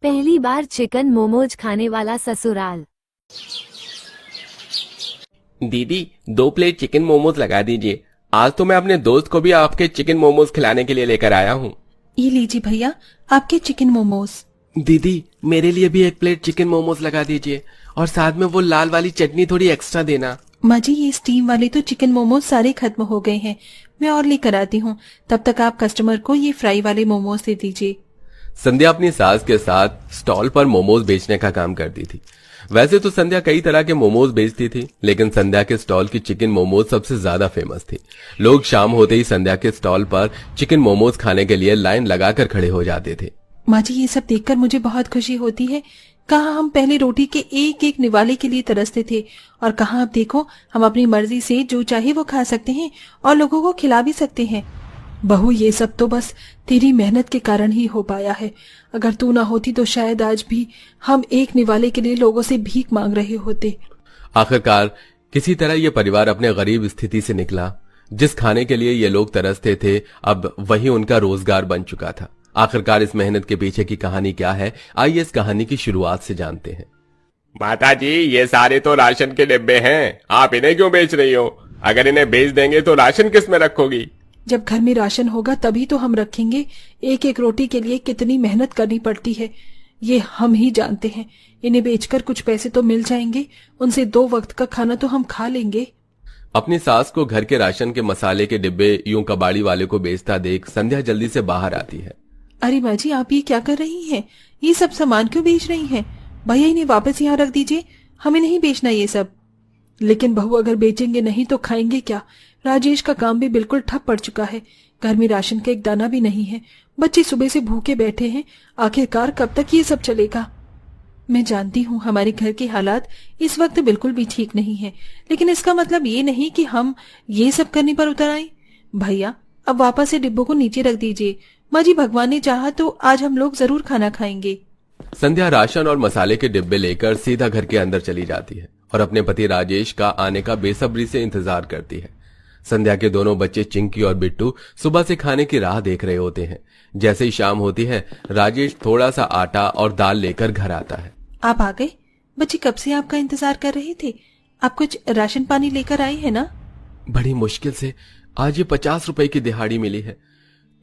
पहली बार चिकन मोमोज खाने वाला ससुराल। दीदी 2 प्लेट चिकन मोमोज लगा दीजिए। आज तो मैं अपने दोस्त को भी आपके चिकन मोमोज खिलाने के लिए लेकर आया हूँ। ये लीजिए भैया आपके चिकन मोमोज। दीदी मेरे लिए भी 1 प्लेट चिकन मोमोज लगा दीजिए और साथ में वो लाल वाली चटनी थोड़ी एक्स्ट्रा देना। माँ जी ये स्टीम वाले तो चिकन मोमोज सारे खत्म हो गए हैं, मैं और लेकर आती हूँ। तब तक आप कस्टमर को ये फ्राई वाले मोमोज दे दीजिए। संध्या अपनी सास के साथ स्टॉल पर मोमोज बेचने का काम करती थी। वैसे तो संध्या कई तरह के मोमोज बेचती थी, लेकिन संध्या के स्टॉल की चिकन मोमोज सबसे ज्यादा फेमस थी। लोग शाम होते ही संध्या के स्टॉल पर चिकन मोमोज खाने के लिए लाइन लगाकर खड़े हो जाते थे। माँ जी ये सब देखकर मुझे बहुत खुशी होती है। कहाँ हम पहले रोटी के एक एक निवाले के लिए तरसते थे, और कहाँ अब देखो हम अपनी मर्जी से जो चाहे वो खा सकते हैं और लोगों को खिला भी सकते हैं। बहू ये सब तो बस तेरी मेहनत के कारण ही हो पाया है। अगर तू ना होती तो शायद आज भी हम एक निवाले के लिए लोगों से भीख मांग रहे होते। आखिरकार किसी तरह ये परिवार अपने गरीब स्थिति से निकला। जिस खाने के लिए ये लोग तरसते थे अब वही उनका रोजगार बन चुका था। आखिरकार इस मेहनत के पीछे की कहानी क्या है, आइए इस कहानी की शुरुआत से जानते हैं। माता जी ये सारे तो राशन के डिब्बे हैं, आप इन्हें क्यों बेच रही हो? अगर इन्हें बेच देंगे तो राशन किस में रखोगी? जब घर में राशन होगा तभी तो हम रखेंगे। एक एक रोटी के लिए कितनी मेहनत करनी पड़ती है ये हम ही जानते हैं। इन्हें बेचकर कुछ पैसे तो मिल जाएंगे, उनसे 2 वक्त का खाना तो हम खा लेंगे। अपनी सास को घर के राशन के मसाले के डिब्बे यूं कबाड़ी वाले को बेचता देख संध्या जल्दी से बाहर आती है। अरे माँ जी आप ये क्या कर रही हैं? ये सब सामान क्यों बेच रही हैं? भैया इन्हें वापस यहाँ रख दीजिए, हमें नहीं बेचना ये सब। लेकिन बहू अगर बेचेंगे नहीं तो खाएंगे क्या? राजेश का काम भी बिल्कुल ठप पड़ चुका है। घर में राशन का एक दाना भी नहीं है। बच्चे सुबह से भूखे बैठे हैं। आखिरकार कब तक ये सब चलेगा? मैं जानती हूँ हमारे घर के हालात इस वक्त बिल्कुल भी ठीक नहीं है, लेकिन इसका मतलब ये नहीं कि हम ये सब करने पर उतर आए। भैया अब वापस से डिब्बों को नीचे रख दीजिए। माँ जी भगवान ने चाहा तो आज हम लोग जरूर खाना खाएंगे। संध्या राशन और मसाले के डिब्बे लेकर सीधा घर के अंदर चली जाती है और अपने पति राजेश का आने का बेसब्री से इंतजार करती है। संध्या के दोनों बच्चे चिंकी और बिट्टू सुबह से खाने की राह देख रहे होते हैं। जैसे ही शाम होती है राजेश थोड़ा सा आटा और दाल लेकर घर आता है। आप आ गए? बच्चे कब से आपका इंतजार कर रहे थे। आप कुछ राशन पानी लेकर आए हैं ना? बड़ी मुश्किल से आज ये 50 रुपए की दिहाड़ी मिली है,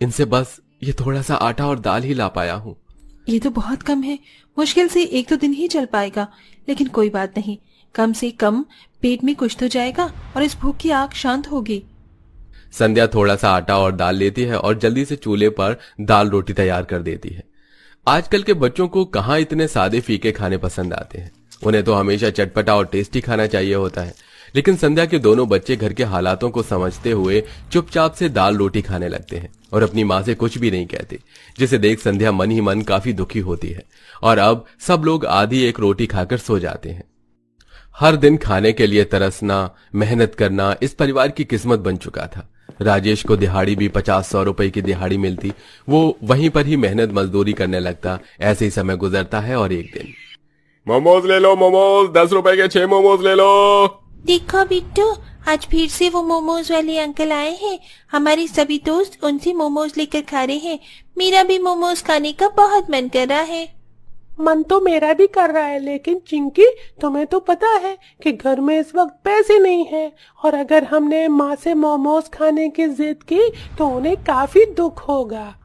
इनसे बस ये थोड़ा सा आटा और दाल ही ला पाया हूँ। ये तो बहुत कम है, मुश्किल से 1-2 दिन ही चल पाएगा, लेकिन कोई बात नहीं, कम से कम पेट में कुछ तो जाएगा और इस भूख की आग शांत होगी। संध्या थोड़ा सा आटा और दाल लेती है और जल्दी से चूल्हे पर दाल रोटी तैयार कर देती है। आजकल के बच्चों को कहाँ इतने सादे फीके खाने पसंद आते हैं, उन्हें तो हमेशा चटपटा और टेस्टी खाना चाहिए होता है। लेकिन संध्या के दोनों बच्चे घर के हालातों को समझते हुए चुपचाप से दाल रोटी खाने लगते हैं और अपनी माँ से कुछ भी नहीं कहते, जिसे देख संध्या मन ही मन काफी दुखी होती है। और अब सब लोग आधी एक रोटी खाकर सो जाते हैं। हर दिन खाने के लिए तरसना, मेहनत करना इस परिवार की किस्मत बन चुका था। राजेश को दिहाड़ी भी 50-100 रुपए की दिहाड़ी मिलती, वो वहीं पर ही मेहनत मजदूरी करने लगता। ऐसे ही समय गुजरता है और एक दिन मोमोज ले लो, मोमोज 10 रुपए के 6 मोमोज ले लो। देखो बिट्टू आज फिर से वो मोमोज वाले अंकल आए हैं। हमारे सभी दोस्त उनसे मोमोज लेकर खा रहे हैं। मेरा भी मोमोज खाने का बहुत मन कर रहा है। मन तो मेरा भी कर रहा है, लेकिन चिंकी तुम्हें तो पता है कि घर में इस वक्त पैसे नहीं है, और अगर हमने माँ से मोमोज खाने की जिद की तो उन्हें काफी दुख होगा।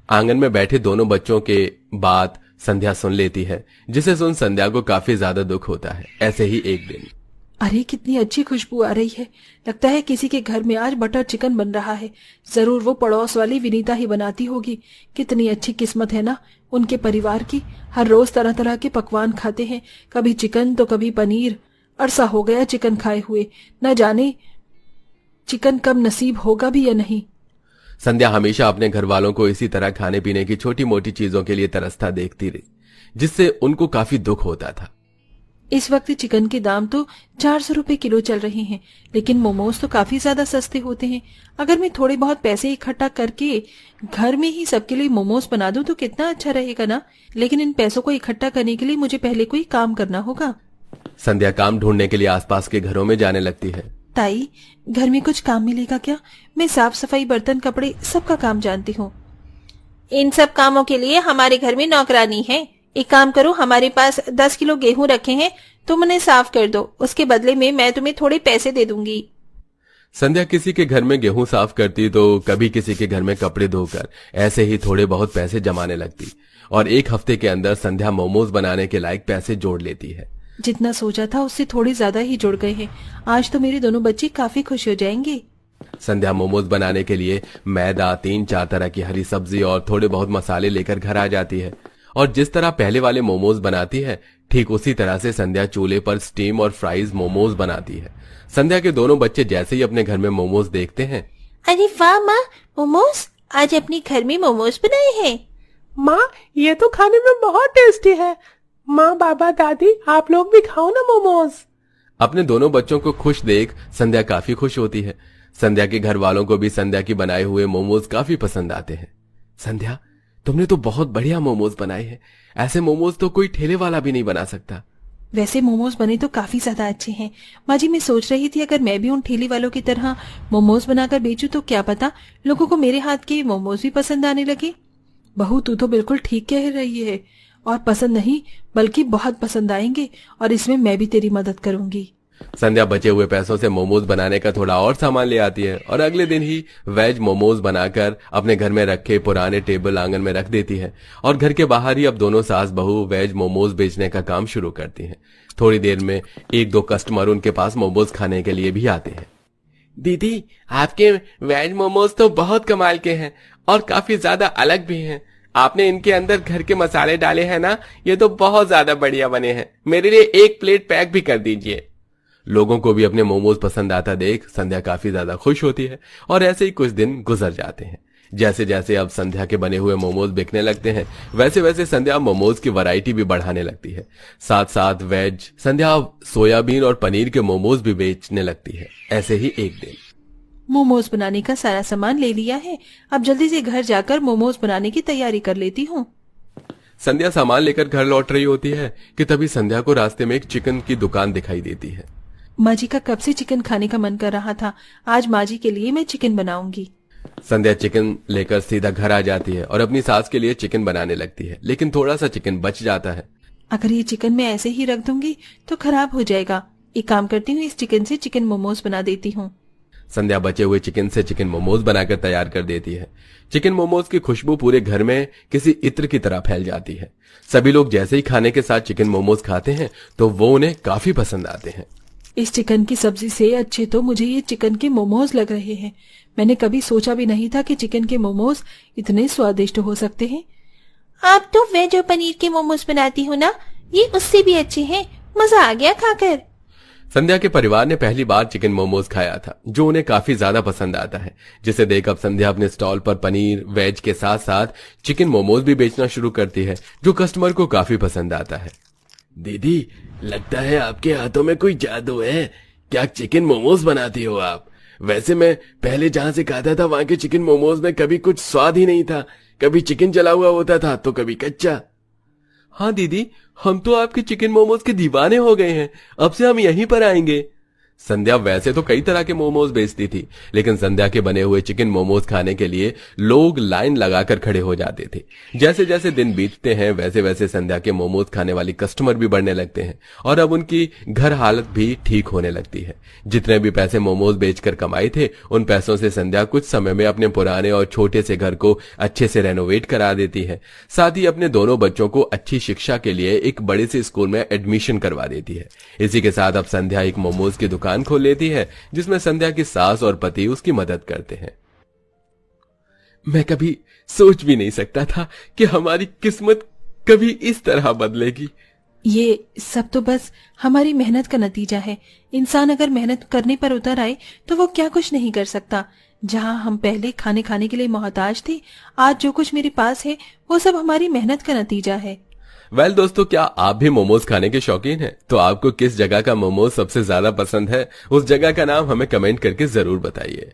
आंगन में बैठे दोनों बच्चों के बात संध्या सुन लेती है, जिसे सुन संध्या को काफी ज्यादा दुख होता है। ऐसे ही एक दिन अरे कितनी अच्छी खुशबू आ रही है, लगता है किसी के घर में आज बटर चिकन बन रहा है। जरूर वो पड़ोस वाली विनीता ही बनाती होगी। कितनी अच्छी किस्मत है ना उनके परिवार की, हर रोज तरह तरह के पकवान खाते हैं, कभी चिकन तो कभी पनीर। अरसा हो गया चिकन खाए हुए, न जाने चिकन कब नसीब होगा भी या नहीं। संध्या हमेशा अपने घर वालों को इसी तरह खाने पीने की छोटी मोटी चीजों के लिए तरसता देखती रही, जिससे उनको काफी दुख होता था। इस वक्त चिकन के दाम तो 400 रुपए किलो चल रहे हैं, लेकिन मोमोज तो काफी ज्यादा सस्ते होते हैं। अगर मैं थोड़े बहुत पैसे इकट्ठा करके घर में ही सबके लिए मोमोज बना दूं तो कितना अच्छा रहेगा ना। लेकिन इन पैसों को इकट्ठा करने के लिए मुझे पहले कोई काम करना होगा। संध्या काम ढूंढने के लिए आसपास के घरों में जाने लगती है। ताई घर में कुछ काम मिलेगा क्या? मैं साफ सफाई, बर्तन, कपड़े सबका काम जानती हूँ। इन सब कामों के लिए हमारे घर में नौकरानी है। एक काम करो, हमारे पास 10 किलो गेहूं रखे हैं, तुम उन्हें साफ कर दो, उसके बदले में मैं तुम्हें थोड़े पैसे दे दूंगी। संध्या किसी के घर में गेहूं साफ करती तो कभी किसी के घर में कपड़े धोकर ऐसे ही थोड़े बहुत पैसे जमाने लगती और एक हफ्ते के अंदर संध्या मोमोज बनाने के लायक पैसे जोड़ लेती है। जितना सोचा था उससे थोड़े ज्यादा ही जुड़ गए हैं। आज तो मेरे दोनों बच्चे काफी खुश हो जाएंगे। संध्या मोमोज बनाने के लिए मैदा, 3-4 तरह की हरी सब्जी और थोड़े बहुत मसाले लेकर घर आ जाती है और जिस तरह पहले वाले मोमोज बनाती है ठीक उसी तरह से संध्या चूल्हे पर स्टीम और फ्राइज मोमोज बनाती है। संध्या के दोनों बच्चे जैसे ही अपने घर में मोमोज देखते हैं, अरे वाह माँ, मोमोज! आज अपने घर में मोमोज बनाए हैं। माँ, ये तो खाने में बहुत टेस्टी है। माँ, बाबा, दादी, आप लोग भी खाओ ना मोमोज। अपने दोनों बच्चों को खुश देख संध्या काफी खुश होती है। संध्या के घर वालों को भी संध्या की बनाए हुए मोमोज काफी पसंद आते हैं। संध्या, तुमने तो बहुत बढ़िया मोमोज बनाए हैं। ऐसे मोमोज तो कोई ठेले वाला भी नहीं बना सकता। वैसे मोमोज बने तो काफी ज्यादा अच्छे हैं। माँ जी, मैं सोच रही थी अगर मैं भी उन ठेली वालों की तरह मोमोज बनाकर बेचूं तो क्या पता लोगों को मेरे हाथ के मोमोज भी पसंद आने लगे। बहू, तू तो बिल्कुल ठीक कह रही है, और पसंद नहीं बल्कि बहुत पसंद आएंगे, और इसमें मैं भी तेरी मदद करूंगी। संध्या बचे हुए पैसों से मोमोज बनाने का थोड़ा और सामान ले आती है और अगले दिन ही वेज मोमोज बनाकर अपने घर में रखे पुराने टेबल आंगन में रख देती है और घर के बाहर ही अब दोनों सास बहू वेज मोमोज बेचने का काम शुरू करती हैं। थोड़ी देर में 1-2 कस्टमर उनके पास मोमोज खाने के लिए भी आते हैं। दीदी, आपके वेज मोमोज तो बहुत कमाल के हैं और काफी ज्यादा अलग भी हैं। आपने इनके अंदर घर के मसाले डाले हैं ना, ये तो बहुत ज्यादा बढ़िया बने हैं। मेरे लिए 1 प्लेट पैक भी कर दीजिए। लोगों को भी अपने मोमोज पसंद आता देख संध्या काफी ज्यादा खुश होती है और ऐसे ही कुछ दिन गुजर जाते हैं। जैसे जैसे अब संध्या के बने हुए मोमोज बिकने लगते हैं वैसे वैसे संध्या मोमोज की वैरायटी भी बढ़ाने लगती है। साथ साथ वेज संध्या सोयाबीन और पनीर के मोमोज भी बेचने लगती है। ऐसे ही एक दिन मोमोज बनाने का सारा सामान ले लिया है, अब जल्दी से घर जाकर मोमोज बनाने की तैयारी कर लेती हूँ। संध्या सामान लेकर घर लौट रही होती है कि तभी संध्या को रास्ते में एक चिकन की दुकान दिखाई देती है। माँ जी का कब से चिकन खाने का मन कर रहा था, आज माँ जी के लिए मैं चिकन बनाऊंगी। संध्या चिकन लेकर सीधा घर आ जाती है और अपनी सास के लिए चिकन बनाने लगती है, लेकिन थोड़ा सा चिकन बच जाता है। अगर ये चिकन मैं ऐसे ही रख दूंगी तो खराब हो जाएगा। एक काम करती हूँ, इस चिकन से चिकन मोमोज बना देती हूँ। संध्या बचे हुए चिकन से चिकन मोमोज बनाकर तैयार कर देती है। चिकन मोमोज की खुशबू पूरे घर में किसी इत्र की तरह फैल जाती है। सभी लोग जैसे ही खाने के साथ चिकन मोमोज खाते हैं तो वो उन्हें काफी पसंद आते हैं। इस चिकन की सब्जी से अच्छे तो मुझे ये चिकन के मोमोज लग रहे हैं। मैंने कभी सोचा भी नहीं था कि चिकन के मोमोज इतने स्वादिष्ट हो सकते हैं। आप तो वेज और पनीर के मोमोज बनाती हो ना, ये उससे भी अच्छे हैं। मजा आ गया खाकर। संध्या के परिवार ने पहली बार चिकन मोमोज खाया था जो उन्हें काफी ज्यादा पसंद आता है, जिसे देख अब संध्या अपने स्टॉल पर पनीर वेज के साथ साथ चिकन मोमोज भी बेचना शुरू करती है जो कस्टमर को काफी पसंद आता है। दीदी, लगता है आपके हाथों में कोई जादू है। क्या चिकन मोमोज बनाती हो आप? वैसे मैं पहले जहां से खाता था वहां के चिकन मोमोज में कभी कुछ स्वाद ही नहीं था। कभी चिकन जला हुआ होता था तो कभी कच्चा। हाँ दीदी, हम तो आपके चिकन मोमोज के दीवाने हो गए हैं। अब से हम यहीं पर आएंगे। संध्या वैसे तो कई तरह के मोमोज बेचती थी, लेकिन संध्या के बने हुए चिकन मोमोज खाने के लिए लोग लाइन लगाकर खड़े हो जाते थे। जैसे जैसे दिन बीतते हैं वैसे वैसे संध्या के मोमोज खाने वाली कस्टमर भी बढ़ने लगते हैं और अब उनकी घर हालत भी ठीक होने लगती है। जितने भी पैसे मोमोज बेचकर कमाए थे उन पैसों से संध्या कुछ समय में अपने पुराने और छोटे से घर को अच्छे से रेनोवेट करा देती है। साथ ही अपने दोनों बच्चों को अच्छी शिक्षा के लिए एक बड़े से स्कूल में एडमिशन करवा देती है। इसी के साथ अब संध्या एक मोमोज की दुकान खोल लेती है जिसमें संध्या की सास और पति उसकी मदद करते हैं। मैं कभी सोच भी नहीं सकता था कि हमारी किस्मत कभी इस तरह बदलेगी। ये सब तो बस हमारी मेहनत का नतीजा है। इंसान अगर मेहनत करने पर उतर आए तो वो क्या कुछ नहीं कर सकता। जहाँ हम पहले खाने के लिए मोहताज थे, आज जो कुछ मेरे पास है वो सब हमारी मेहनत का नतीजा है। वेल दोस्तों, क्या आप भी मोमोज खाने के शौकीन हैं? तो आपको किस जगह का मोमोज सबसे ज्यादा पसंद है, उस जगह का नाम हमें कमेंट करके जरूर बताइए।